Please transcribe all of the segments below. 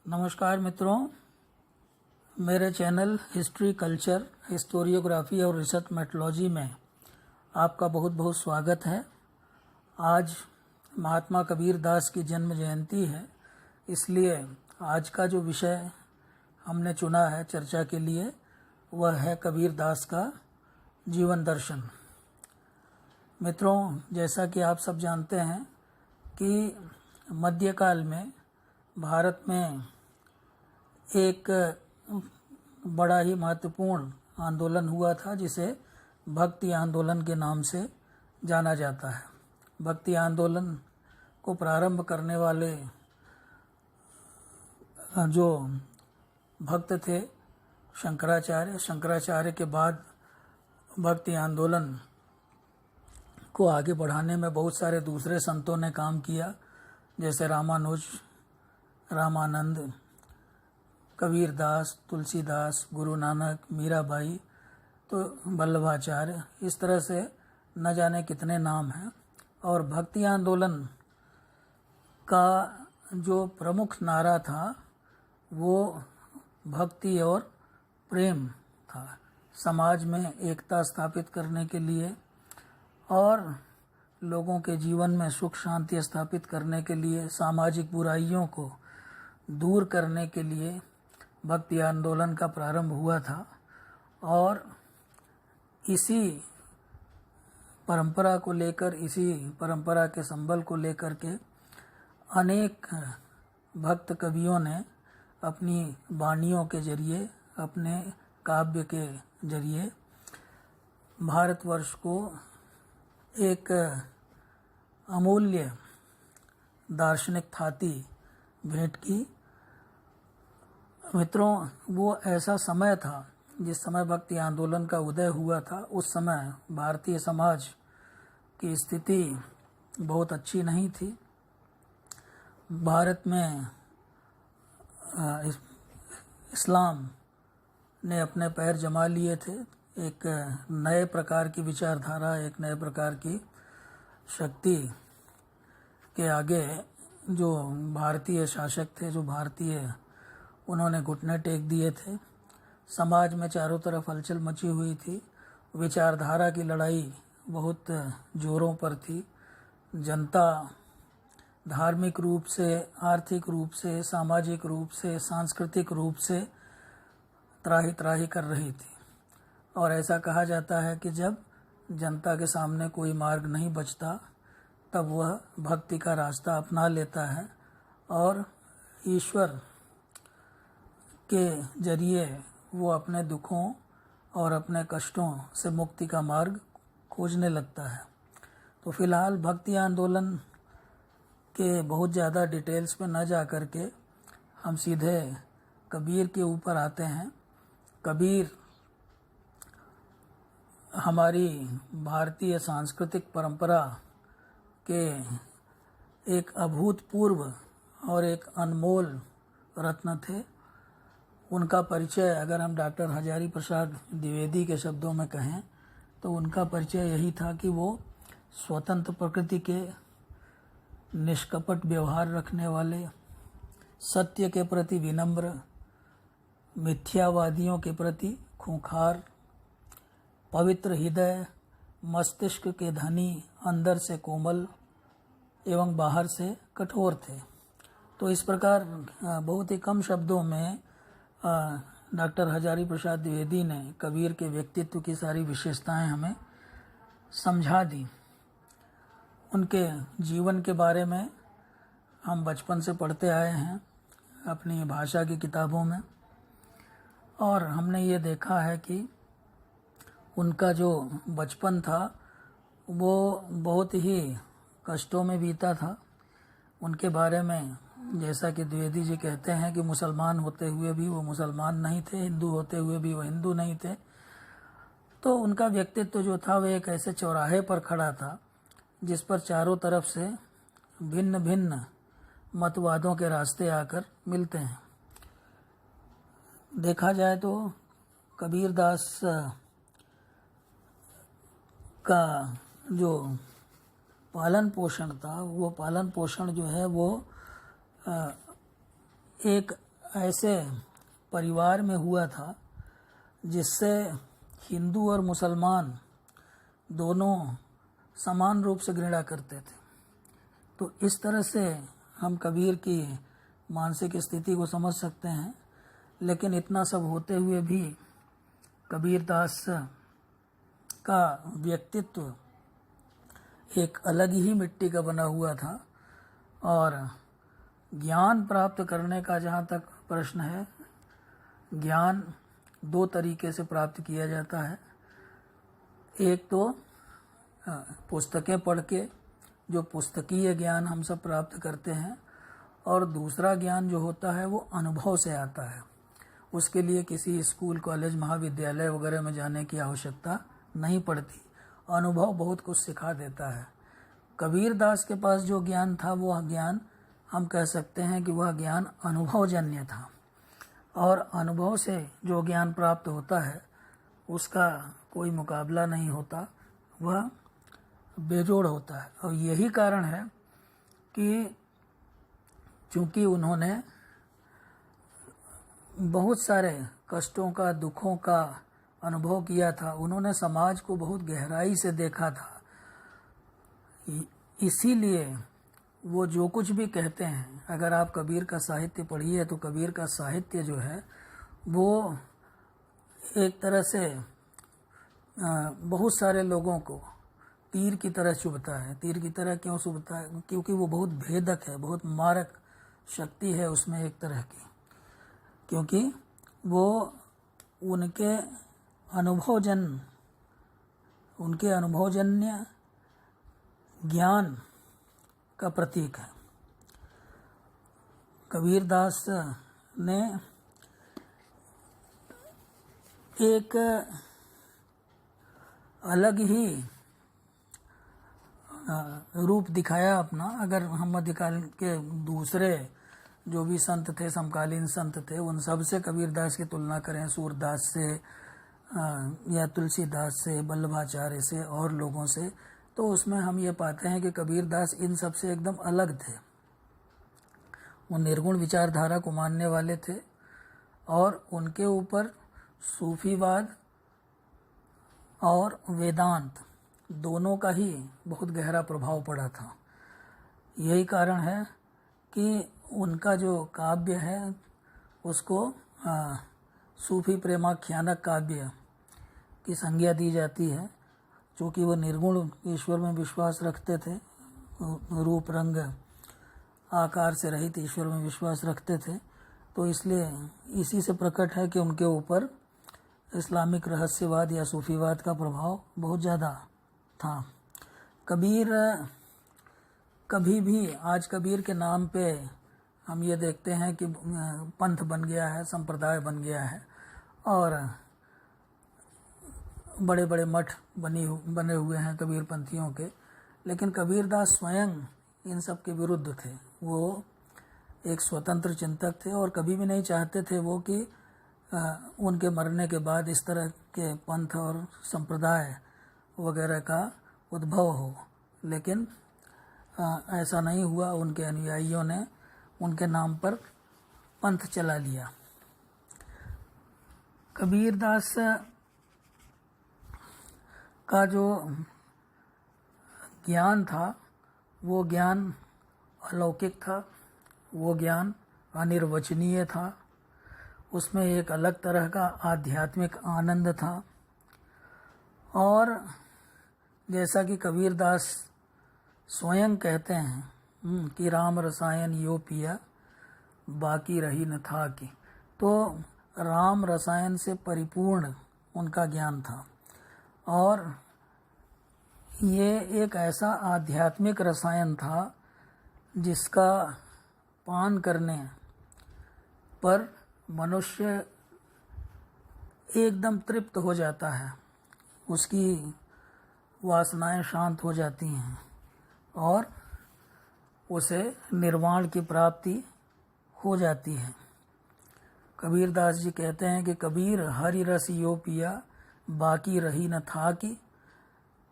नमस्कार मित्रों, मेरे चैनल हिस्ट्री कल्चर हिस्टोरियोग्राफी और रिसर्च मेथोलॉजी में आपका बहुत बहुत स्वागत है। आज महात्मा कबीर दास की जन्म जयंती है, इसलिए आज का जो विषय हमने चुना है चर्चा के लिए वह है कबीर दास का जीवन दर्शन। मित्रों, जैसा कि आप सब जानते हैं कि मध्यकाल में भारत में एक बड़ा ही महत्वपूर्ण आंदोलन हुआ था जिसे भक्ति आंदोलन के नाम से जाना जाता है। भक्ति आंदोलन को प्रारंभ करने वाले जो भक्त थे शंकराचार्य के बाद भक्ति आंदोलन को आगे बढ़ाने में बहुत सारे दूसरे संतों ने काम किया, जैसे रामानुज, रामानंद, कबीर दास, तुलसीदास, गुरु नानक, मीराबाई, तो वल्लभाचार्य, इस तरह से न जाने कितने नाम हैं। और भक्ति आंदोलन का जो प्रमुख नारा था वो भक्ति और प्रेम था। समाज में एकता स्थापित करने के लिए और लोगों के जीवन में सुख शांति स्थापित करने के लिए, सामाजिक बुराइयों को दूर करने के लिए भक्ति आंदोलन का प्रारंभ हुआ था। और इसी परंपरा को लेकर, इसी परंपरा के संबल को लेकर के अनेक भक्त कवियों ने अपनी वाणियों के जरिए, अपने काव्य के जरिए भारतवर्ष को एक अमूल्य दार्शनिक थाती भेंट की। मित्रों, वो ऐसा समय था जिस समय भक्ति आंदोलन का उदय हुआ था। उस समय भारतीय समाज की स्थिति बहुत अच्छी नहीं थी। भारत में इस्लाम ने अपने पैर जमा लिए थे। एक नए प्रकार की विचारधारा, एक नए प्रकार की शक्ति के आगे जो भारतीय शासक थे, जो भारतीय, उन्होंने घुटने टेक दिए थे। समाज में चारों तरफ हलचल मची हुई थी। विचारधारा की लड़ाई बहुत जोरों पर थी। जनता धार्मिक रूप से, आर्थिक रूप से, सामाजिक रूप से, सांस्कृतिक रूप से त्राही त्राही कर रही थी। और ऐसा कहा जाता है कि जब जनता के सामने कोई मार्ग नहीं बचता तब वह भक्ति का रास्ता अपना लेता है और ईश्वर के जरिए वो अपने दुखों और अपने कष्टों से मुक्ति का मार्ग खोजने लगता है। तो फिलहाल भक्ति आंदोलन के बहुत ज़्यादा डिटेल्स पे न जा कर के हम सीधे कबीर के ऊपर आते हैं। कबीर हमारी भारतीय सांस्कृतिक परंपरा के एक अभूतपूर्व और एक अनमोल रत्न थे। उनका परिचय अगर हम डॉक्टर हजारी प्रसाद द्विवेदी के शब्दों में कहें तो उनका परिचय यही था कि वो स्वतंत्र प्रकृति के, निष्कपट व्यवहार रखने वाले, सत्य के प्रति विनम्र, मिथ्यावादियों के प्रति खूंखार, पवित्र हृदय, मस्तिष्क के धनी, अंदर से कोमल एवं बाहर से कठोर थे। तो इस प्रकार बहुत ही कम शब्दों में डॉक्टर हजारी प्रसाद द्विवेदी ने कबीर के व्यक्तित्व की सारी विशेषताएं हमें समझा दी। उनके जीवन के बारे में हम बचपन से पढ़ते आए हैं अपनी भाषा की किताबों में, और हमने ये देखा है कि उनका जो बचपन था वो बहुत ही कष्टों में बीता था। उनके बारे में जैसा कि द्विवेदी जी कहते हैं कि मुसलमान होते हुए भी वो मुसलमान नहीं थे, हिंदू होते हुए भी वो हिंदू नहीं थे। तो उनका व्यक्तित्व जो था वो एक ऐसे चौराहे पर खड़ा था जिस पर चारों तरफ से भिन्न भिन्न मतवादों के रास्ते आकर मिलते हैं। देखा जाए तो कबीर दास का जो पालन पोषण था, वो पालन पोषण जो है वो एक ऐसे परिवार में हुआ था जिससे हिंदू और मुसलमान दोनों समान रूप से घृणा करते थे। तो इस तरह से हम कबीर की मानसिक स्थिति को समझ सकते हैं। लेकिन इतना सब होते हुए भी कबीरदास का व्यक्तित्व एक अलग ही मिट्टी का बना हुआ था। और ज्ञान प्राप्त करने का जहाँ तक प्रश्न है, ज्ञान दो तरीके से प्राप्त किया जाता है। एक तो पुस्तकें पढ़ के, जो पुस्तकीय ज्ञान हम सब प्राप्त करते हैं, और दूसरा ज्ञान जो होता है वो अनुभव से आता है। उसके लिए किसी स्कूल, कॉलेज, महाविद्यालय वगैरह में जाने की आवश्यकता नहीं पड़ती। अनुभव बहुत कुछ सिखा देता है। कबीरदास के पास जो ज्ञान था, वह ज्ञान हम कह सकते हैं कि वह ज्ञान अनुभवजन्य था। और अनुभव से जो ज्ञान प्राप्त होता है उसका कोई मुकाबला नहीं होता, वह बेजोड़ होता है। और यही कारण है कि चूँकि उन्होंने बहुत सारे कष्टों का, दुखों का अनुभव किया था, उन्होंने समाज को बहुत गहराई से देखा था, इसीलिए वो जो कुछ भी कहते हैं, अगर आप कबीर का साहित्य पढ़िए तो कबीर का साहित्य जो है वो एक तरह से बहुत सारे लोगों को तीर की तरह चुभता है। तीर की तरह क्यों चुभता है? क्योंकि वो बहुत भेदक है, बहुत मारक शक्ति है उसमें एक तरह की, क्योंकि वो उनके अनुभवजन्य ज्ञान का प्रतीक है। कबीरदास ने एक अलग ही रूप दिखाया अपना। अगर हम मध्यकाल के दूसरे जो भी संत थे, समकालीन संत थे, उन सब से कबीरदास की तुलना करें, सूरदास से या तुलसीदास से, वल्लभाचार्य से और लोगों से, तो उसमें हम ये पाते हैं कि कबीरदास इन सब से एकदम अलग थे। वो निर्गुण विचारधारा को मानने वाले थे और उनके ऊपर सूफीवाद और वेदांत दोनों का ही बहुत गहरा प्रभाव पड़ा था। यही कारण है कि उनका जो काव्य है उसको सूफी प्रेमाख्यानक काव्य की संज्ञा दी जाती है। चूँकि वो निर्गुण ईश्वर में विश्वास रखते थे, रूप रंग आकार से रहित ईश्वर में विश्वास रखते थे, तो इसलिए इसी से प्रकट है कि उनके ऊपर इस्लामिक रहस्यवाद या सूफीवाद का प्रभाव बहुत ज़्यादा था। कबीर कभी भी, आज कबीर के नाम पे हम ये देखते हैं कि पंथ बन गया है, संप्रदाय बन गया है और बड़े बड़े मठ बने हुए हैं कबीर पंथियों के। लेकिन कबीरदास स्वयं इन सब के विरुद्ध थे। वो एक स्वतंत्र चिंतक थे और कभी भी नहीं चाहते थे वो कि उनके मरने के बाद इस तरह के पंथ और संप्रदाय वगैरह का उद्भव हो। लेकिन ऐसा नहीं हुआ। उनके अनुयायियों ने उनके नाम पर पंथ चला लिया। कबीरदास का जो ज्ञान था वो ज्ञान अलौकिक था, वो ज्ञान अनिर्वचनीय था। उसमें एक अलग तरह का आध्यात्मिक आनंद था। और जैसा कि कबीरदास स्वयं कहते हैं कि राम रसायन यो पिया बाकी रही न था की, तो राम रसायन से परिपूर्ण उनका ज्ञान था। और ये एक ऐसा आध्यात्मिक रसायन था जिसका पान करने पर मनुष्य एकदम तृप्त हो जाता है, उसकी वासनाएं शांत हो जाती हैं और उसे निर्वाण की प्राप्ति हो जाती है। कबीरदास जी कहते हैं कि कबीर हरि रस यो पिया बाकी रही न था की,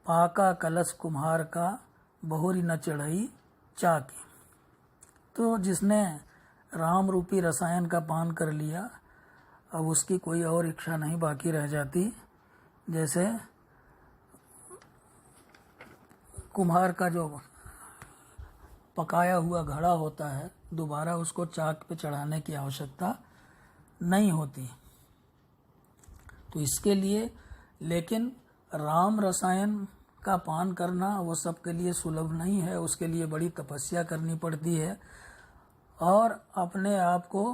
पाका कलश कुम्हार का बहुरी न चढ़ई चाकी। तो जिसने राम रूपी रसायन का पान कर लिया, अब उसकी कोई और इच्छा नहीं बाकी रह जाती। जैसे कुम्हार का जो पकाया हुआ घड़ा होता है, दोबारा उसको चाक पे चढ़ाने की आवश्यकता नहीं होती। तो इसके लिए लेकिन राम रसायन का पान करना वो सबके लिए सुलभ नहीं है, उसके लिए बड़ी तपस्या करनी पड़ती है और अपने आप को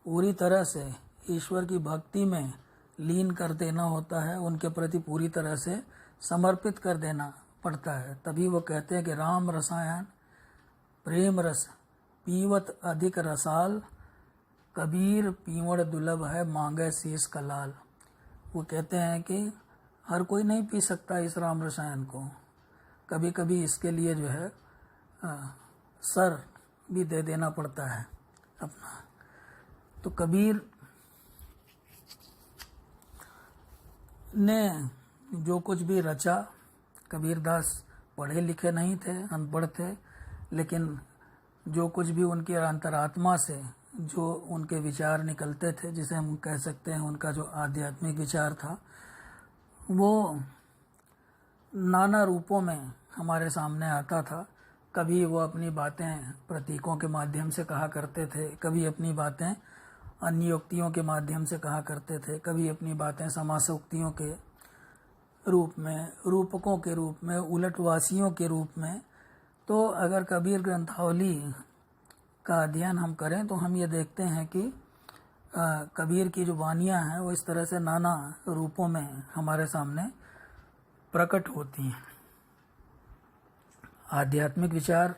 पूरी तरह से ईश्वर की भक्ति में लीन कर देना होता है, उनके प्रति पूरी तरह से समर्पित कर देना पड़ता है। तभी वो कहते हैं कि राम रसायन प्रेम रस पीवत अधिक रसाल, कबीर पीवड़ दुर्लभ है मांगे शीश का लाल। वो कहते हैं कि हर कोई नहीं पी सकता इस राम रसायन को, कभी कभी इसके लिए जो है सर भी दे देना पड़ता है अपना। तो कबीर ने जो कुछ भी रचा, कबीरदास पढ़े लिखे नहीं थे, अनपढ़ थे, लेकिन जो कुछ भी उनके अंतरात्मा से जो उनके विचार निकलते थे, जिसे हम कह सकते हैं उनका जो आध्यात्मिक विचार था, वो नाना रूपों में हमारे सामने आता था। कभी वो अपनी बातें प्रतीकों के माध्यम से कहा करते थे, कभी अपनी बातें अन्योक्तियों के माध्यम से कहा करते थे, कभी अपनी बातें समासोक्तियों के रूप में, रूपकों के रूप में, उलटवासियों के रूप में। तो अगर कबीर ग्रंथावली का अध्ययन हम करें तो हम ये देखते हैं कि कबीर की जो वानियाँ हैं वो इस तरह से नाना रूपों में हमारे सामने प्रकट होती हैं। आध्यात्मिक विचार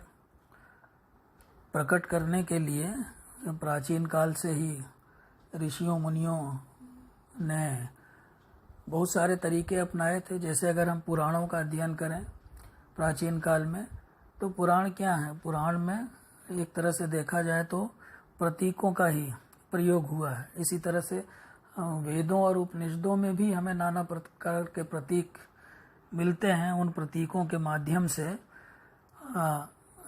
प्रकट करने के लिए प्राचीन काल से ही ऋषियों मुनियों ने बहुत सारे तरीके अपनाए थे। जैसे अगर हम पुराणों का अध्ययन करें प्राचीन काल में, तो पुराण क्या है? पुराण में एक तरह से देखा जाए तो प्रतीकों का ही प्रयोग हुआ है। इसी तरह से वेदों और उपनिषदों में भी हमें नाना प्रकार के प्रतीक मिलते हैं। उन प्रतीकों के माध्यम से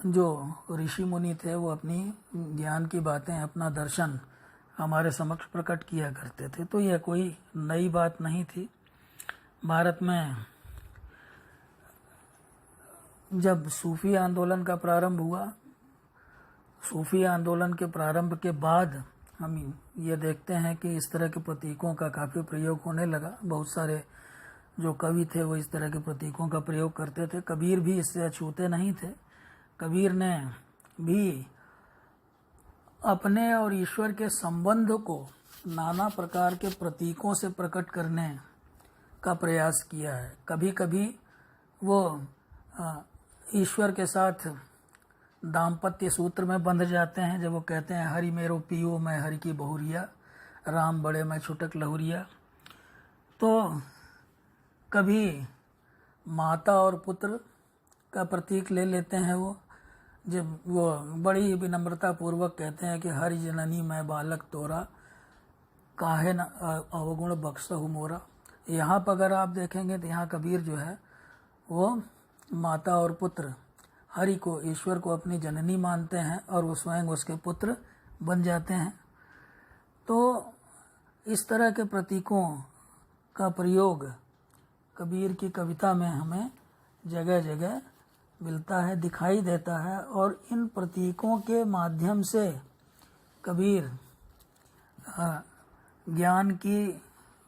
जो ऋषि मुनि थे वो अपनी ज्ञान की बातें, अपना दर्शन हमारे समक्ष प्रकट किया करते थे। तो यह कोई नई बात नहीं थी। भारत में जब सूफी आंदोलन का प्रारंभ हुआ, सूफी आंदोलन के प्रारंभ के बाद हम ये देखते हैं कि इस तरह के प्रतीकों का काफ़ी प्रयोग होने लगा। बहुत सारे जो कवि थे वो इस तरह के प्रतीकों का प्रयोग करते थे। कबीर भी इससे अछूते नहीं थे। कबीर ने भी अपने और ईश्वर के संबंध को नाना प्रकार के प्रतीकों से प्रकट करने का प्रयास किया है। कभी कभी वो ईश्वर के साथ दाम्पत्य सूत्र में बंध जाते हैं, जब वो कहते हैं हरि मेरो पियो मैं हरि की बहुरिया, राम बड़े मैं छुटक लहुरिया। तो कभी माता और पुत्र का प्रतीक ले लेते हैं वो, जब वो बड़ी विनम्रता पूर्वक कहते हैं कि हरि जननी मैं बालक तोरा, काहे न अवगुण बख्शहु मोरा। यहाँ पर अगर आप देखेंगे तो यहाँ कबीर जो है वो माता और पुत्र, हरि को, ईश्वर को अपनी जननी मानते हैं और वो स्वयं उसके पुत्र बन जाते हैं। तो इस तरह के प्रतीकों का प्रयोग कबीर की कविता में हमें जगह जगह मिलता है, दिखाई देता है। और इन प्रतीकों के माध्यम से कबीर ज्ञान की,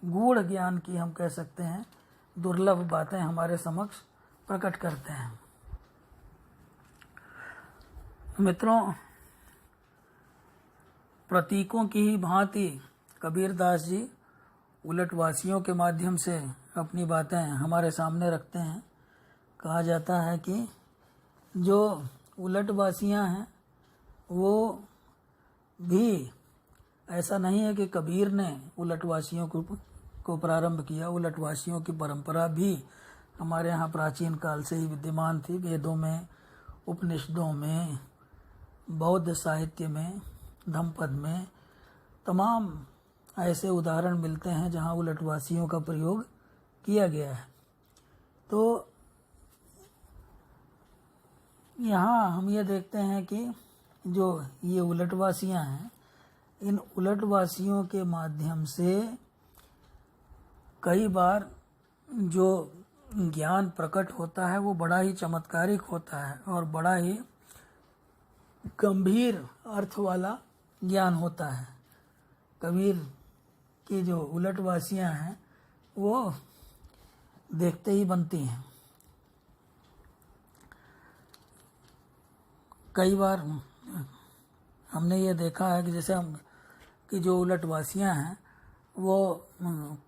गूढ़ ज्ञान की हम कह सकते हैं, दुर्लभ बातें हमारे समक्ष प्रकट करते हैं। मित्रों, प्रतीकों की ही भांति कबीरदास जी उलटवासियों के माध्यम से अपनी बातें हमारे सामने रखते हैं। कहा जाता है कि जो उलटवासियां हैं वो भी, ऐसा नहीं है कि कबीर ने उलटवासियों को प्रारंभ किया। उलटवासियों की परंपरा भी हमारे यहाँ प्राचीन काल से ही विद्यमान थी। वेदों में, उपनिषदों में, बौद्ध साहित्य में, धम्मपद में तमाम ऐसे उदाहरण मिलते हैं जहाँ उलटवासियों का प्रयोग किया गया है। तो यहाँ हम ये देखते हैं कि जो ये उलटवासियाँ हैं, इन उलटवासियों के माध्यम से कई बार जो ज्ञान प्रकट होता है वो बड़ा ही चमत्कारिक होता है और बड़ा ही गंभीर अर्थ वाला ज्ञान होता है। कबीर की जो उलटवासियाँ हैं वो देखते ही बनती हैं। कई बार हमने ये देखा है कि जैसे हम कि जो उलटवासियाँ हैं वो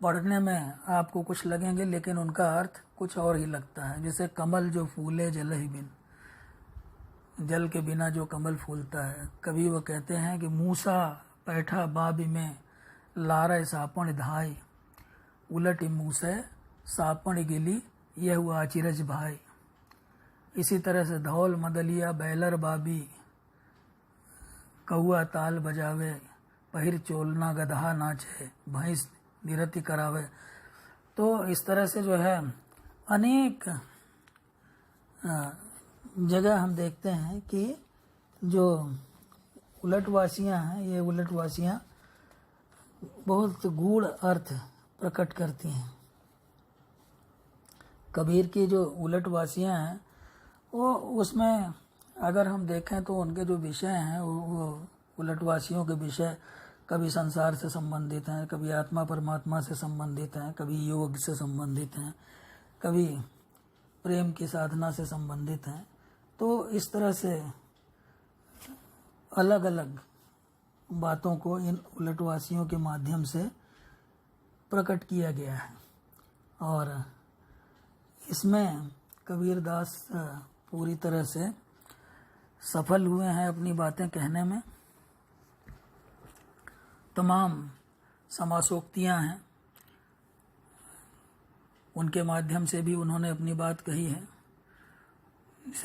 पढ़ने में आपको कुछ लगेंगे लेकिन उनका अर्थ कुछ और ही लगता है। जैसे कमल जो फूले जल ही बिन, जल के बिना जो कमल फूलता है। कभी वो कहते हैं कि मूसा पैठा बाबी में लारे सापण धाई, उलट मूसे सापण गिली यह हुआ चिरज भाई। इसी तरह से धौल मदलिया बैलर बाबी, कौआ ताल बजावे, पहिर चोलना गधा नाचे, भैंस निरति करावे। तो इस तरह से जो है अनेक जगह हम देखते हैं कि जो उलटवासियाँ हैं, ये उलटवासियाँ बहुत गूढ़ अर्थ प्रकट करती हैं। कबीर की जो उलटवासियाँ हैं वो उसमें अगर हम देखें तो उनके जो विषय हैं वो उलटवासियों के विषय कभी संसार से संबंधित हैं, कभी आत्मा परमात्मा से संबंधित हैं, कभी योग से संबंधित हैं, कभी प्रेम की साधना से संबंधित हैं। तो इस तरह से अलग अलग बातों को इन उलटवासियों के माध्यम से प्रकट किया गया है और इसमें कबीरदास पूरी तरह से सफल हुए हैं अपनी बातें कहने में। तमाम समासोक्तियाँ हैं, उनके माध्यम से भी उन्होंने अपनी बात कही है।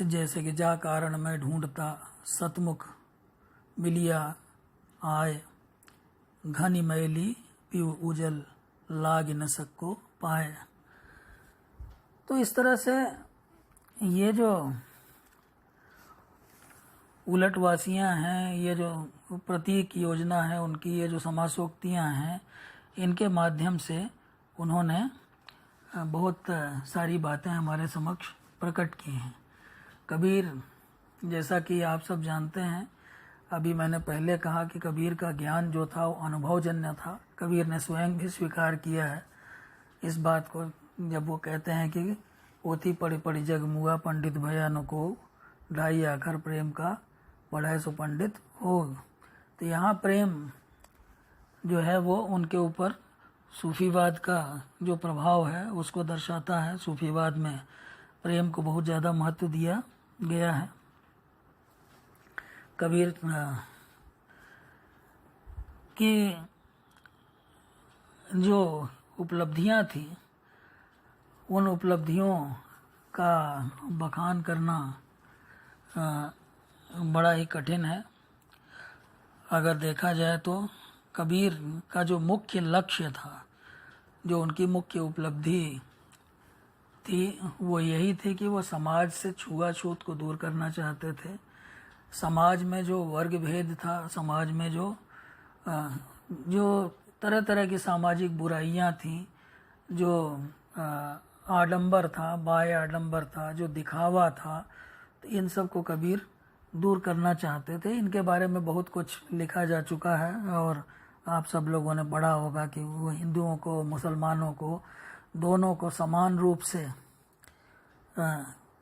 जैसे कि जा कारण मैं ढूंढता सतमुख मिलिया आए, घनी मैली पीव उजल लाग न सको पाए। तो इस तरह से ये जो उलटवासियाँ हैं, ये जो प्रतीक योजना है उनकी, ये जो समासोक्तियाँ हैं, इनके माध्यम से उन्होंने बहुत सारी बातें हमारे समक्ष प्रकट की हैं। कबीर, जैसा कि आप सब जानते हैं, अभी मैंने पहले कहा कि कबीर का ज्ञान जो था वो अनुभवजन्य था। कबीर ने स्वयं भी स्वीकार किया है इस बात को, जब वो कहते हैं कि पोथी पढ़ी पढ़ी जग मुआ, पंडित भया न को, ढाई आखर प्रेम का पढ़ाए सो पंडित हो। तो यहाँ प्रेम जो है वो उनके ऊपर सूफीवाद का जो प्रभाव है उसको दर्शाता है। सूफीवाद में प्रेम को बहुत ज़्यादा महत्व दिया गया है। कबीर की जो उपलब्धियाँ थी, उन उपलब्धियों का बखान करना बड़ा ही कठिन है। अगर देखा जाए तो कबीर का जो मुख्य लक्ष्य था, जो उनकी मुख्य उपलब्धि थी, वो यही थी कि वो समाज से छुआछूत को दूर करना चाहते थे। समाज में जो वर्ग भेद था, समाज में जो तरह तरह की सामाजिक बुराइयां थीं, जो आडंबर था, बाह्य आडंबर था, जो दिखावा था, तो इन सब को कबीर दूर करना चाहते थे। इनके बारे में बहुत कुछ लिखा जा चुका है और आप सब लोगों ने पढ़ा होगा कि वो हिंदुओं को, मुसलमानों को, दोनों को समान रूप से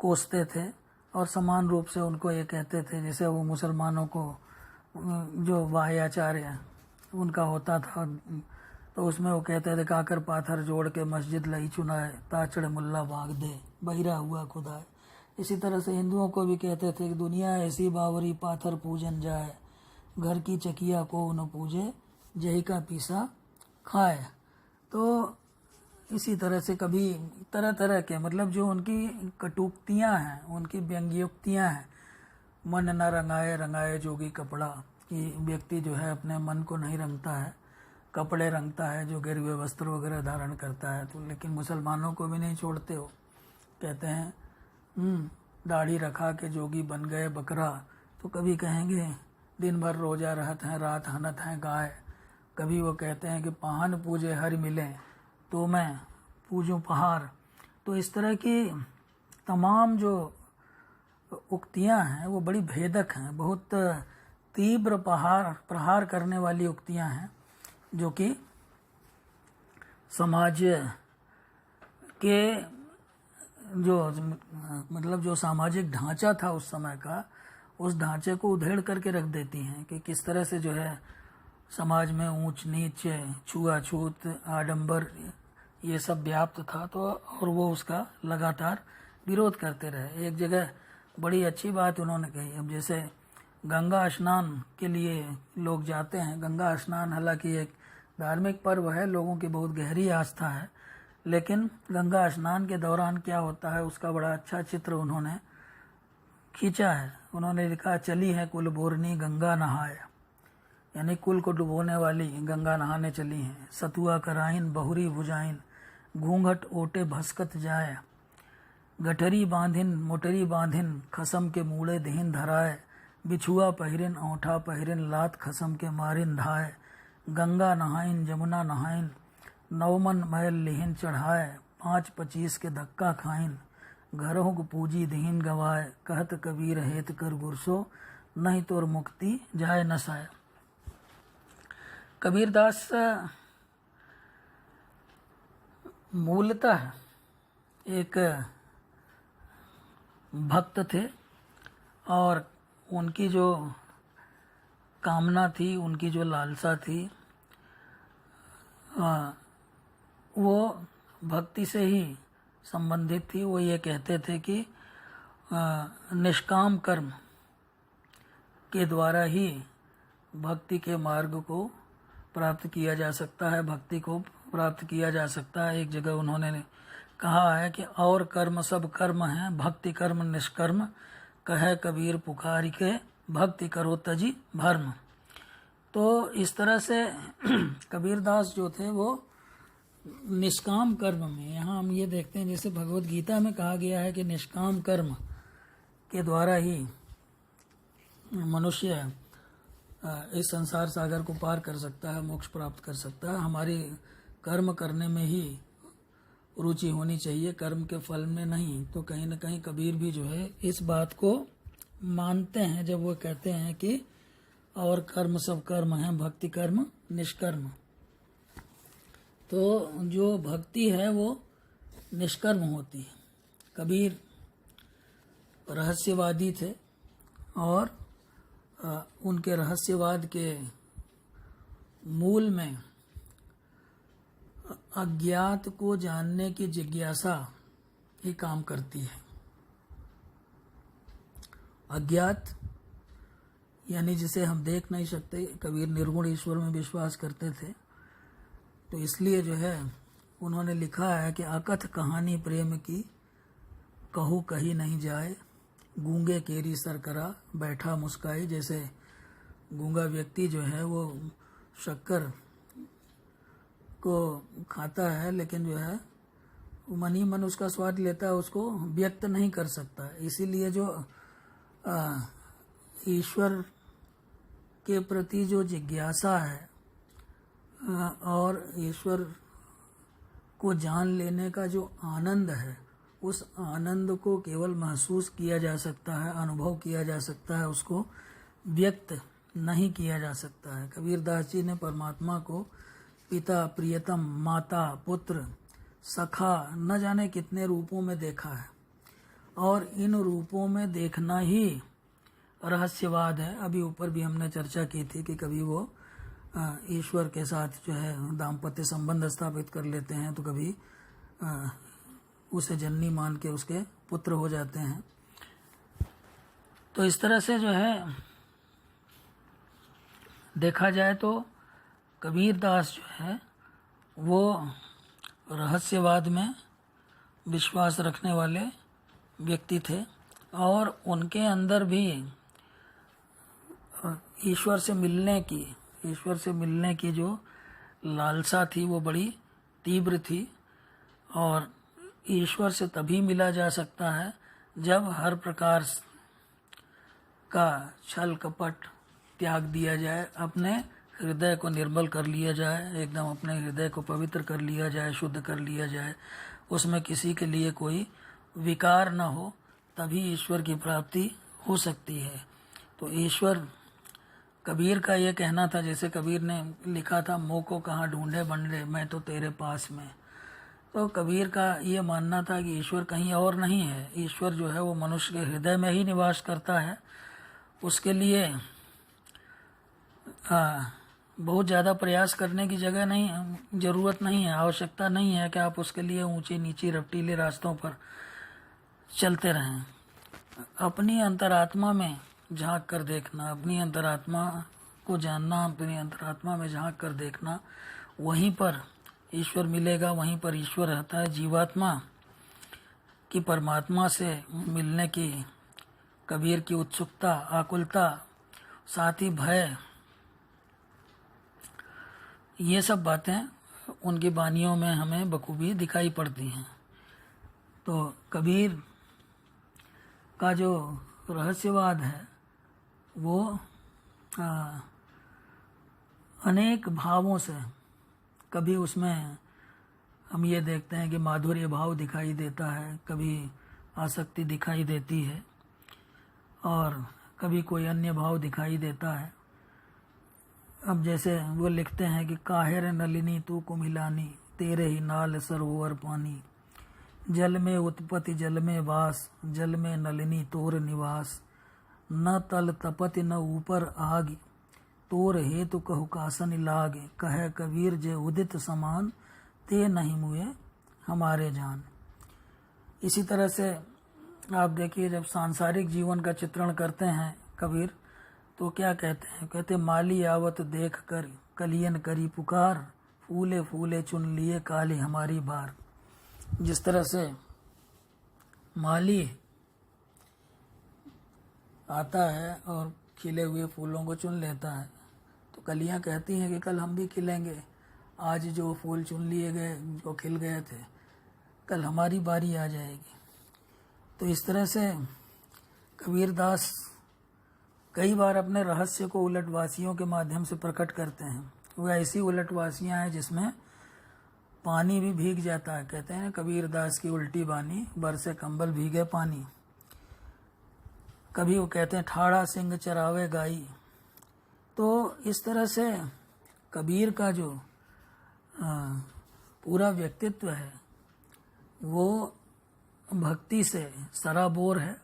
कोसते थे और समान रूप से उनको ये कहते थे। जैसे वो मुसलमानों को जो वाह्याचार्य उनका होता था तो उसमें वो कहते थे, काकर पाथर जोड़ के मस्जिद लई चुनाए, ताचड़ मुल्ला भाग दे, बहिरा हुआ खुदा। इसी तरह से हिंदुओं को भी कहते थे कि दुनिया ऐसी बावरी पाथर पूजन जाए, घर की चकिया को न पूजे, जही का पीसा खाए। तो इसी तरह से कभी तरह तरह के, मतलब जो उनकी कटुक्तियाँ हैं, उनकी व्यंग्योक्तियाँ हैं, मन न रंगाए रंगाए जोगी कपड़ा, कि व्यक्ति जो है अपने मन को नहीं रंगता है, कपड़े रंगता है, जो गिरवे वस्त्र वगैरह धारण करता है। तो लेकिन मुसलमानों को भी नहीं छोड़ते हो, कहते हैं दाढ़ी रखा के जोगी बन गए बकरा, तो कभी कहेंगे दिन भर रोजा रहत हैं, रात हनत हैं गाय। कभी वो कहते हैं कि पहान पूजे हर मिले तो मैं पूजूं पहाड़। तो इस तरह की तमाम जो उक्तियां हैं वो बड़ी भेदक हैं, बहुत तीव्र प्रहार करने वाली उक्तियां हैं, जो कि समाज के जो मतलब जो सामाजिक ढांचा था उस समय का, उस ढांचे को उधेड़ करके रख देती हैं कि किस तरह से जो है समाज में ऊंच नीच, छुआछूत, आडंबर ये सब व्याप्त था। तो और वो उसका लगातार विरोध करते रहे। एक जगह बड़ी अच्छी बात उन्होंने कही। अब जैसे गंगा स्नान के लिए लोग जाते हैं, गंगा स्नान हालांकि एक धार्मिक पर्व है, लोगों की बहुत गहरी आस्था है, लेकिन गंगा स्नान के दौरान क्या होता है उसका बड़ा अच्छा चित्र उन्होंने खींचा है। उन्होंने लिखा, चली है कुल बोरनी गंगा नहाए, यानी कुल को डुबोने वाली गंगा नहाने चली हैं। सतुआ कराइन बहुरी भुजाइन, घूंघट ओटे भस्कत जाए, गठरी बांधिन मोटरी बांधिन, खसम के मूड़े दहीन धराए, बिछुआ पहिरिन औंठा पहिरिन, लात खसम के मारिन धाए, गंगा नहाइन जमुना नहाइन, नवमन मैल लिहिन चढ़ाए, 5-25 के धक्का खाइन, घरों को पूजी दहीन गवाए, कहत कबीर हेत कर गुरसो, नहीं तोर मुक्ति जाए नसाए। कबीरदास मूलतः एक भक्त थे और उनकी जो कामना थी, उनकी जो लालसा थी, वो भक्ति से ही संबंधित थी। वो ये कहते थे कि निष्काम कर्म के द्वारा ही भक्ति के मार्ग को प्राप्त किया जा सकता है, भक्ति को प्राप्त किया जा सकता है। एक जगह उन्होंने कहा है कि और कर्म सब कर्म हैं, भक्ति कर्म निष्कर्म, कहे कबीर पुकारी के, भक्ति करो तजी भर्म। तो इस तरह से कबीरदास जो थे वो निष्काम कर्म में, यहाँ हम ये देखते हैं जैसे भगवत गीता में कहा गया है कि निष्काम कर्म के द्वारा ही मनुष्य इस संसार सागर को पार कर सकता है, मोक्ष प्राप्त कर सकता है। हमारी कर्म करने में ही रुचि होनी चाहिए, कर्म के फल में नहीं। तो कहीं न कहीं कबीर भी जो है इस बात को मानते हैं जब वो कहते हैं कि और कर्म सब कर्म हैं, भक्ति कर्म निष्कर्म। तो जो भक्ति है वो निष्कर्म होती है। कबीर रहस्यवादी थे और उनके रहस्यवाद के मूल में अज्ञात को जानने की जिज्ञासा ही काम करती है। अज्ञात यानी जिसे हम देख नहीं सकते। कबीर निर्गुण ईश्वर में विश्वास करते थे, तो इसलिए जो है उन्होंने लिखा है कि अकथ कहानी प्रेम की, कहू कही नहीं जाए, गूंगे केरी सर करा बैठा मुस्काई। जैसे गूंगा व्यक्ति जो है वो शक्कर को खाता है, लेकिन जो है मन ही मन उसका स्वाद लेता है, उसको व्यक्त नहीं कर सकता। इसीलिए जो ईश्वर के प्रति जो जिज्ञासा है और ईश्वर को जान लेने का जो आनंद है, उस आनंद को केवल महसूस किया जा सकता है, अनुभव किया जा सकता है, उसको व्यक्त नहीं किया जा सकता है। कबीरदास जी ने परमात्मा को पिता, प्रियतम, माता, पुत्र, सखा, न जाने कितने रूपों में देखा है, और इन रूपों में देखना ही रहस्यवाद है। अभी ऊपर भी हमने चर्चा की थी कि कभी वो ईश्वर के साथ जो है दाम्पत्य संबंध स्थापित कर लेते हैं, तो कभी उसे जननी मान के उसके पुत्र हो जाते हैं। तो इस तरह से जो है देखा जाए तो कबीरदास जो है वो रहस्यवाद में विश्वास रखने वाले व्यक्ति थे, और उनके अंदर भी ईश्वर से मिलने की जो लालसा थी वो बड़ी तीव्र थी। और ईश्वर से तभी मिला जा सकता है जब हर प्रकार का छल कपट त्याग दिया जाए, अपने हृदय को निर्मल कर लिया जाए, एकदम अपने हृदय को पवित्र कर लिया जाए, शुद्ध कर लिया जाए, उसमें किसी के लिए कोई विकार न हो, तभी ईश्वर की प्राप्ति हो सकती है। तो ईश्वर, कबीर का ये कहना था, जैसे कबीर ने लिखा था, मोह को कहाँ ढूंढे बंदे, मैं तो तेरे पास में। तो कबीर का ये मानना था कि ईश्वर कहीं और नहीं है, ईश्वर जो है वो मनुष्य के हृदय में ही निवास करता है। उसके लिए बहुत ज़्यादा प्रयास करने की जगह नहीं, ज़रूरत नहीं है, आवश्यकता नहीं है कि आप उसके लिए ऊंची नीची रफ्तीले रास्तों पर चलते रहें। अपनी अंतरात्मा में झांक कर देखना, अपनी अंतरात्मा को जानना, अपनी अंतरात्मा में झांक कर देखना, वहीं पर ईश्वर मिलेगा, वहीं पर ईश्वर रहता है। जीवात्मा की परमात्मा से मिलने की कबीर की उत्सुकता, आकुलता, साथ ही भय, ये सब बातें उनकी वानियों में हमें बखूबी दिखाई पड़ती हैं। तो कबीर का जो रहस्यवाद है वो अनेक भावों से, कभी उसमें हम ये देखते हैं कि माधुर्य भाव दिखाई देता है, कभी आसक्ति दिखाई देती है, और कभी कोई अन्य भाव दिखाई देता है। अब जैसे वो लिखते हैं कि काहिर नलिनी तू कुमिलानी, तेरे ही नाल सरोवर पानी, जल में उत्पत्ति जल में वास, जल में नलिनी तोर निवास, न तल तपति न ऊपर आग, तोर हेतु कहु कासन लाग, कहे कबीर जे उदित समान, ते नहीं मुए हमारे जान। इसी तरह से आप देखिए, जब सांसारिक जीवन का चित्रण करते हैं कबीर, तो क्या कहते हैं, कहते माली आवत देख कर कलियन करी पुकार, फूले फूले चुन लिए काली हमारी बार। जिस तरह से माली आता है और खिले हुए फूलों को चुन लेता है, तो कलियां कहती हैं कि कल हम भी खिलेंगे, आज जो फूल चुन लिए गए, जो खिल गए थे, कल हमारी बारी आ जाएगी। तो इस तरह से कबीरदास कई बार अपने रहस्य को उलटवासियों के माध्यम से प्रकट करते हैं। वो ऐसी उलटवासियां हैं जिसमें पानी भी भीग जाता है। कहते हैं कबीरदास की उल्टी बानी, बरसे कंबल भीगे पानी। कभी वो कहते हैं ठाड़ा सिंह चरावे गाई। तो इस तरह से कबीर का जो पूरा व्यक्तित्व है वो भक्ति से सराबोर है।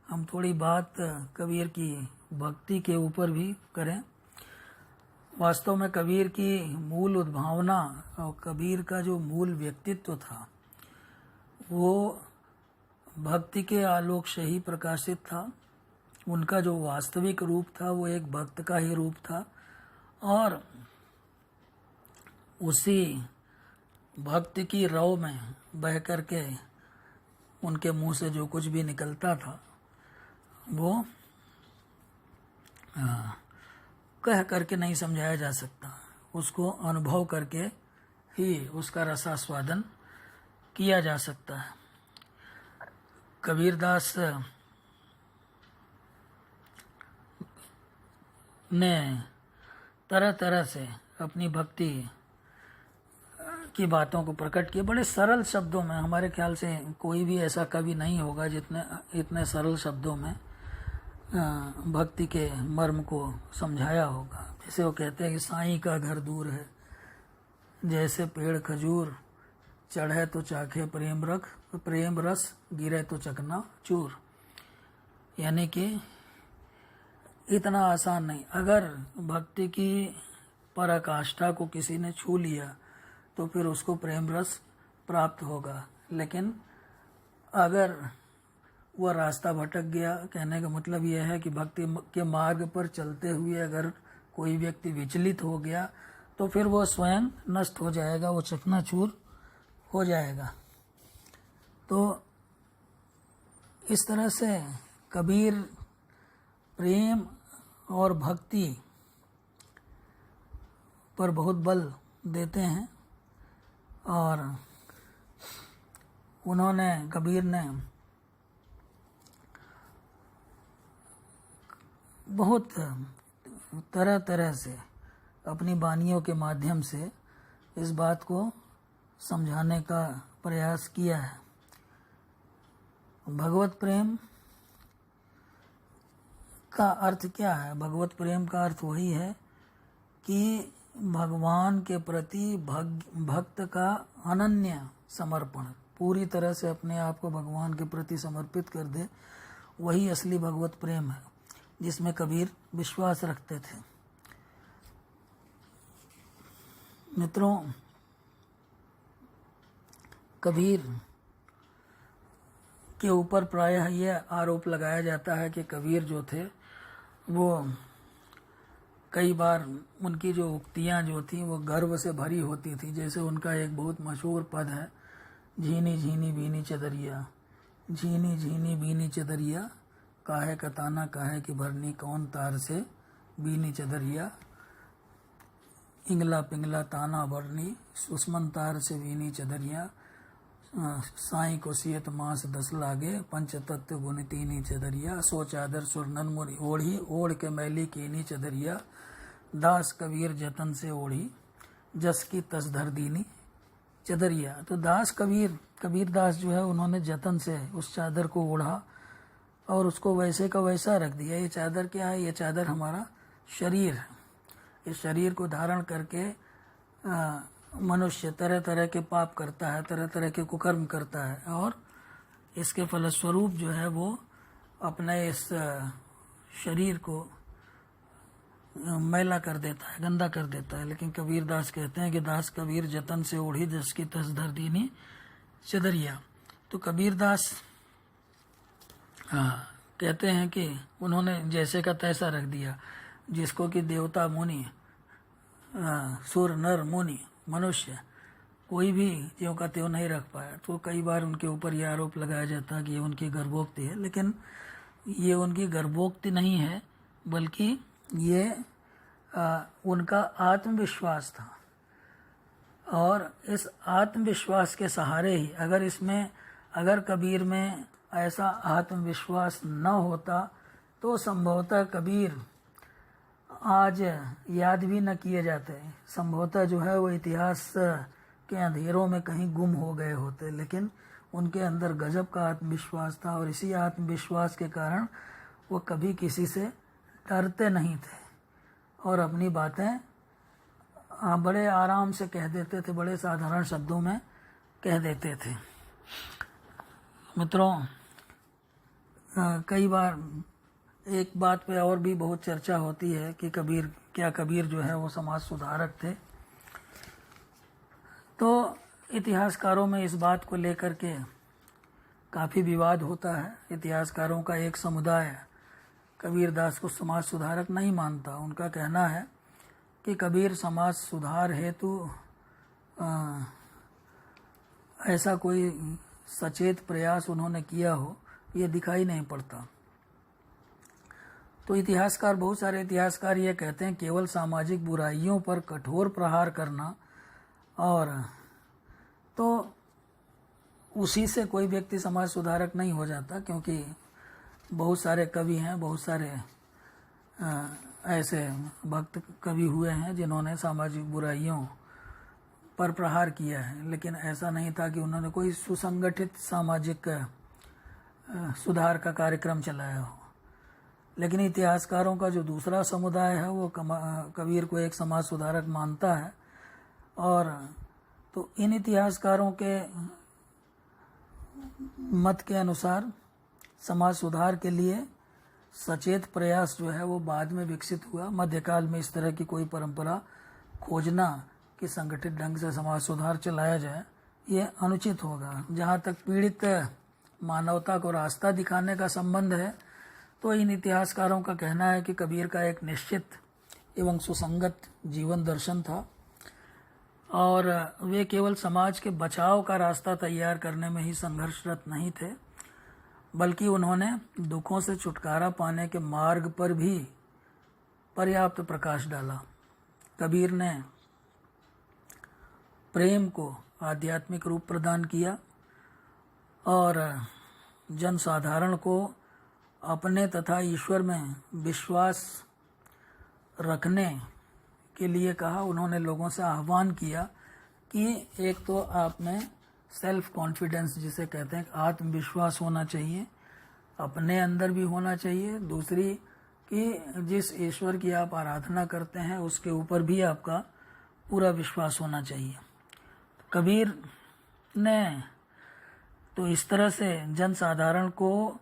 हम थोड़ी बात कबीर की भक्ति के ऊपर भी करें। वास्तव में कबीर की मूल उद्भावना और कबीर का जो मूल व्यक्तित्व था वो भक्ति के आलोक से ही प्रकाशित था। उनका जो वास्तविक रूप था वो एक भक्त का ही रूप था, और उसी भक्ति की रव में बह करके उनके मुंह से जो कुछ भी निकलता था वो कह करके नहीं समझाया जा सकता, उसको अनुभव करके ही उसका रसास्वादन किया जा सकता है। कबीरदास ने तरह तरह से अपनी भक्ति की बातों को प्रकट किया, बड़े सरल शब्दों में। हमारे ख्याल से कोई भी ऐसा कवि नहीं होगा जितने इतने सरल शब्दों में भक्ति के मर्म को समझाया होगा। जैसे वो कहते हैं कि साईं का घर दूर है, जैसे पेड़ खजूर, चढ़े तो चाखे प्रेम रस, गिरे तो चकना चूर। यानी कि इतना आसान नहीं। अगर भक्ति की पराकाष्ठा को किसी ने छू लिया तो फिर उसको प्रेम रस प्राप्त होगा, लेकिन अगर वह रास्ता भटक गया, कहने का मतलब यह है कि भक्ति के मार्ग पर चलते हुए अगर कोई व्यक्ति विचलित हो गया तो फिर वो स्वयं नष्ट हो जाएगा, वो चकनाचूर हो जाएगा। तो इस तरह से कबीर प्रेम और भक्ति पर बहुत बल देते हैं, और कबीर ने बहुत तरह तरह से अपनी वानियों के माध्यम से इस बात को समझाने का प्रयास किया है। भगवत प्रेम का अर्थ क्या है? भगवत प्रेम का अर्थ वही है कि भगवान के प्रति भक्त का अनन्य समर्पण, पूरी तरह से अपने आप को भगवान के प्रति समर्पित कर दे, वही असली भगवत प्रेम है जिसमें कबीर विश्वास रखते थे। मित्रों, कबीर के ऊपर प्रायः यह आरोप लगाया जाता है कि कबीर जो थे वो कई बार उनकी जो उक्तियाँ जो थी वो गर्व से भरी होती थी। जैसे उनका एक बहुत मशहूर पद है, झीनी झीनी बीनी चदरिया, झीनी झीनी बीनी चदरिया, काहे का ताना काहे की भरनी, कौन तार से बीनी चदरिया, इंगला पिंगला ताना भरनी, सुषमन तार से बीनी चदरिया, साई को सियत मास 10 लागे, पंच तत्व गुण तीनी चदरिया, सो चादर सुरनन मोरी ओढ़ी, ओढ़ के मैली कीनी चदरिया, दास कबीर जतन से ओढ़ी, जस की तस धर दीनी चदरिया। तो दास कबीर दास जो है उन्होंने जतन से उस चादर को ओढ़ा और उसको वैसे का वैसा रख दिया। ये चादर क्या है? ये चादर हमारा शरीर है। इस शरीर को धारण करके मनुष्य तरह तरह के पाप करता है, तरह तरह के कुकर्म करता है और इसके फलस्वरूप जो है वो अपने इस शरीर को मैला कर देता है, गंदा कर देता है। लेकिन कबीर दास कहते हैं कि दास कबीर जतन से ओढ़ी, जस की तस धर दीनी चदरिया। तो कबीर दास कहते हैं कि उन्होंने जैसे का तैसा रख दिया, जिसको कि देवता मुनि, सुर नर मुनि, मनुष्य कोई भी ज्यों का त्यों नहीं रख पाया। तो कई बार उनके ऊपर यह आरोप लगाया जाता है कि ये उनकी गर्भोक्ति है, लेकिन ये उनकी गर्भोक्ति नहीं है, बल्कि ये उनका आत्मविश्वास था। और इस आत्मविश्वास के सहारे ही अगर कबीर में ऐसा आत्मविश्वास न होता तो संभवतः कबीर आज याद भी न किए जाते। संभवतः जो है वो इतिहास के अंधेरों में कहीं गुम हो गए होते। लेकिन उनके अंदर गजब का आत्मविश्वास था और इसी आत्मविश्वास के कारण वो कभी किसी से डरते नहीं थे और अपनी बातें बड़े आराम से कह देते थे, बड़े साधारण शब्दों में कह देते थे। मित्रों, कई बार एक बात पे और भी बहुत चर्चा होती है कि कबीर जो है वो समाज सुधारक थे। तो इतिहासकारों में इस बात को लेकर के काफ़ी विवाद होता है। इतिहासकारों का एक समुदाय कबीर दास को समाज सुधारक नहीं मानता। उनका कहना है कि कबीर समाज सुधार हेतु ऐसा कोई सचेत प्रयास उन्होंने किया हो, ये दिखाई नहीं पड़ता। तो बहुत सारे इतिहासकार ये कहते हैं केवल सामाजिक बुराइयों पर कठोर प्रहार करना और तो उसी से कोई व्यक्ति समाज सुधारक नहीं हो जाता, क्योंकि बहुत सारे कवि हैं, बहुत सारे ऐसे भक्त कवि हुए हैं जिन्होंने सामाजिक बुराइयों पर प्रहार किया है, लेकिन ऐसा नहीं था कि उन्होंने कोई सुसंगठित सामाजिक सुधार का कार्यक्रम चलाया हो। लेकिन इतिहासकारों का जो दूसरा समुदाय है वो कबीर को एक समाज सुधारक मानता है। और तो इन इतिहासकारों के मत के अनुसार समाज सुधार के लिए सचेत प्रयास जो है वो बाद में विकसित हुआ। मध्यकाल में इस तरह की कोई परंपरा खोजना कि संगठित ढंग से समाज सुधार चलाया जाए, ये अनुचित होगा। जहाँ तक पीड़ित मानवता को रास्ता दिखाने का संबंध है, तो इन इतिहासकारों का कहना है कि कबीर का एक निश्चित एवं सुसंगत जीवन दर्शन था और वे केवल समाज के बचाव का रास्ता तैयार करने में ही संघर्षरत नहीं थे, बल्कि उन्होंने दुखों से छुटकारा पाने के मार्ग पर भी पर्याप्त प्रकाश डाला। कबीर ने प्रेम को आध्यात्मिक रूप प्रदान किया और जनसाधारण को अपने तथा ईश्वर में विश्वास रखने के लिए कहा। उन्होंने लोगों से आह्वान किया कि एक तो आप में सेल्फ कॉन्फिडेंस जिसे कहते हैं आत्मविश्वास होना चाहिए, अपने अंदर भी होना चाहिए। दूसरी कि जिस ईश्वर की आप आराधना करते हैं उसके ऊपर भी आपका पूरा विश्वास होना चाहिए। कबीर ने तो इस तरह से जनसाधारण को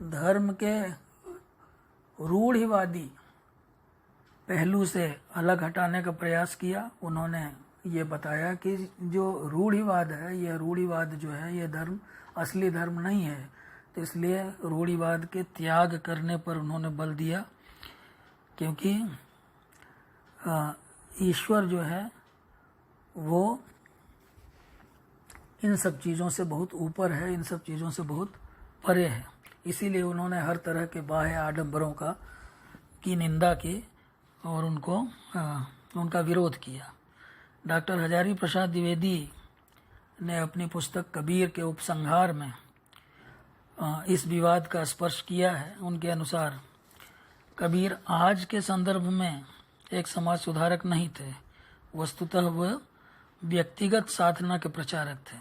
धर्म के रूढ़िवादी पहलू से अलग हटाने का प्रयास किया। उन्होंने ये बताया कि जो रूढ़िवाद है, यह रूढ़िवाद जो है ये धर्म असली धर्म नहीं है। तो इसलिए रूढ़िवाद के त्याग करने पर उन्होंने बल दिया, क्योंकि ईश्वर जो है वो इन सब चीज़ों से बहुत ऊपर है, इन सब चीज़ों से बहुत परे है। इसीलिए उन्होंने हर तरह के बाह्य आडंबरों की निंदा की और उनका विरोध किया। डॉक्टर हजारी प्रसाद द्विवेदी ने अपनी पुस्तक कबीर के उपसंहार में इस विवाद का स्पर्श किया है। उनके अनुसार कबीर आज के संदर्भ में एक समाज सुधारक नहीं थे, वस्तुतः वह व्यक्तिगत साधना के प्रचारक थे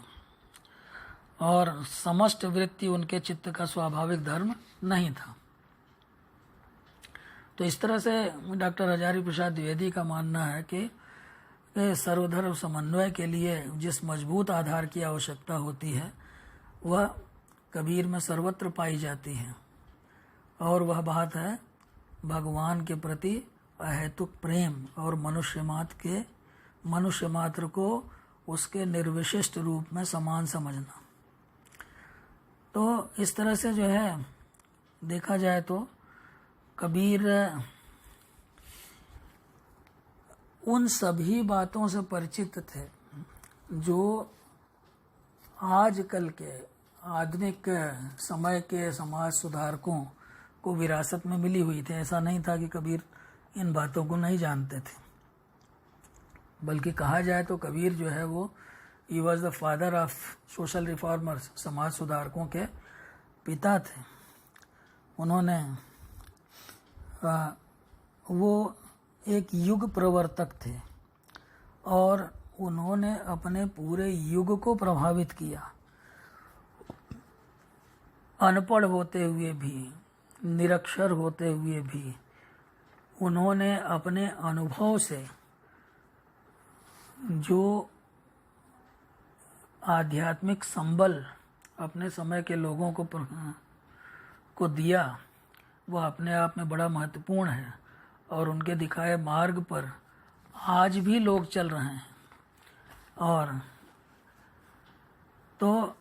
और समस्त वृत्ति उनके चित्त का स्वाभाविक धर्म नहीं था। तो इस तरह से डॉक्टर हजारी प्रसाद द्विवेदी का मानना है कि सर्वधर्म समन्वय के लिए जिस मजबूत आधार की आवश्यकता होती है वह कबीर में सर्वत्र पाई जाती है, और वह बात है भगवान के प्रति अहेतुक प्रेम और मनुष्य मात्र को उसके निर्विशिष्ट रूप में समान समझना। तो इस तरह से जो है देखा जाए तो कबीर उन सभी बातों से परिचित थे जो आजकल के आधुनिक समय के समाज सुधारकों को विरासत में मिली हुई थी। ऐसा नहीं था कि कबीर इन बातों को नहीं जानते थे, बल्कि कहा जाए तो कबीर जो है वो he was the father of social reformers, समाज सुधारकों के पिता थे। उन्होंने वो एक युग प्रवर्तक थे और उन्होंने अपने पूरे युग को प्रभावित किया। अनपढ़ होते हुए भी, निरक्षर होते हुए भी उन्होंने अपने अनुभव से जो आध्यात्मिक संबल अपने समय के लोगों को दिया वह अपने आप में बड़ा महत्वपूर्ण है, और उनके दिखाए मार्ग पर आज भी लोग चल रहे हैं। और तो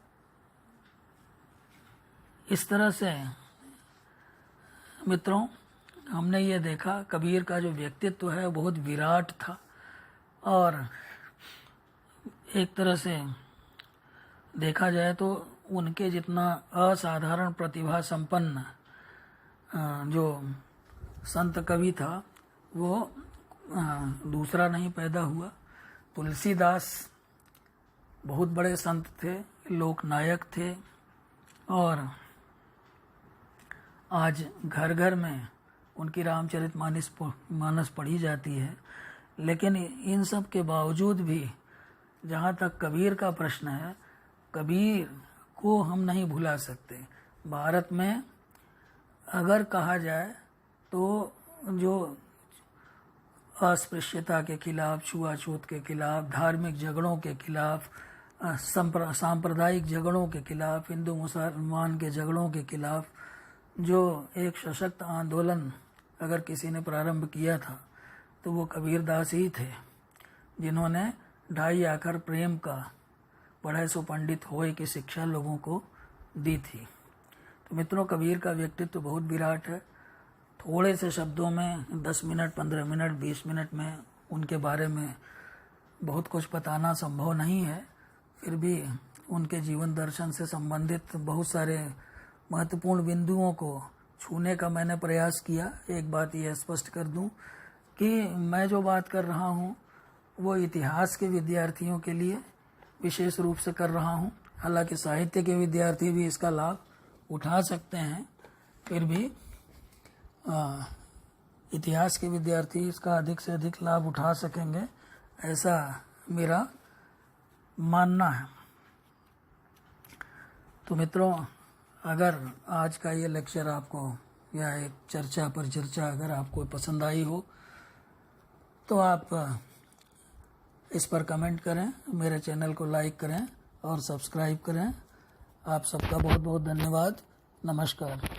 इस तरह से मित्रों हमने ये देखा कबीर का जो व्यक्तित्व है बहुत विराट था, और एक तरह से देखा जाए तो उनके जितना असाधारण प्रतिभा संपन्न जो संत कवि था वो दूसरा नहीं पैदा हुआ। तुलसीदास बहुत बड़े संत थे, लोकनायक थे, और आज घर घर में उनकी रामचरितमानस पढ़ी जाती है। लेकिन इन सब के बावजूद भी जहाँ तक कबीर का प्रश्न है, कबीर को हम नहीं भुला सकते। भारत में अगर कहा जाए तो जो अस्पृश्यता के खिलाफ, छुआछूत के खिलाफ, धार्मिक झगड़ों के खिलाफ, सांप्रदायिक झगड़ों के खिलाफ, हिंदू मुसलमान के झगड़ों के खिलाफ जो एक सशक्त आंदोलन अगर किसी ने प्रारंभ किया था तो वो कबीरदास ही थे, जिन्होंने ढाई आकर प्रेम का पढ़े सो पंडित होए की शिक्षा लोगों को दी थी। तो मित्रों कबीर का व्यक्तित्व तो बहुत विराट है। थोड़े से शब्दों में 10 मिनट, 15 मिनट, 20 मिनट में उनके बारे में बहुत कुछ बताना संभव नहीं है। फिर भी उनके जीवन दर्शन से संबंधित बहुत सारे महत्वपूर्ण बिंदुओं को छूने का मैंने प्रयास किया। एक बात यह स्पष्ट कर दूं कि मैं जो बात कर रहा हूं वो इतिहास के विद्यार्थियों के लिए विशेष रूप से कर रहा हूं। हालांकि साहित्य के विद्यार्थी भी इसका लाभ उठा सकते हैं, फिर भी इतिहास के विद्यार्थी इसका अधिक से अधिक लाभ उठा सकेंगे, ऐसा मेरा मानना है। तो मित्रों, अगर आज का ये लेक्चर आपको या एक चर्चा पर चर्चा अगर आपको पसंद आई हो तो आप इस पर कमेंट करें, मेरे चैनल को लाइक करें और सब्सक्राइब करें। आप सबका बहुत बहुत धन्यवाद। नमस्कार।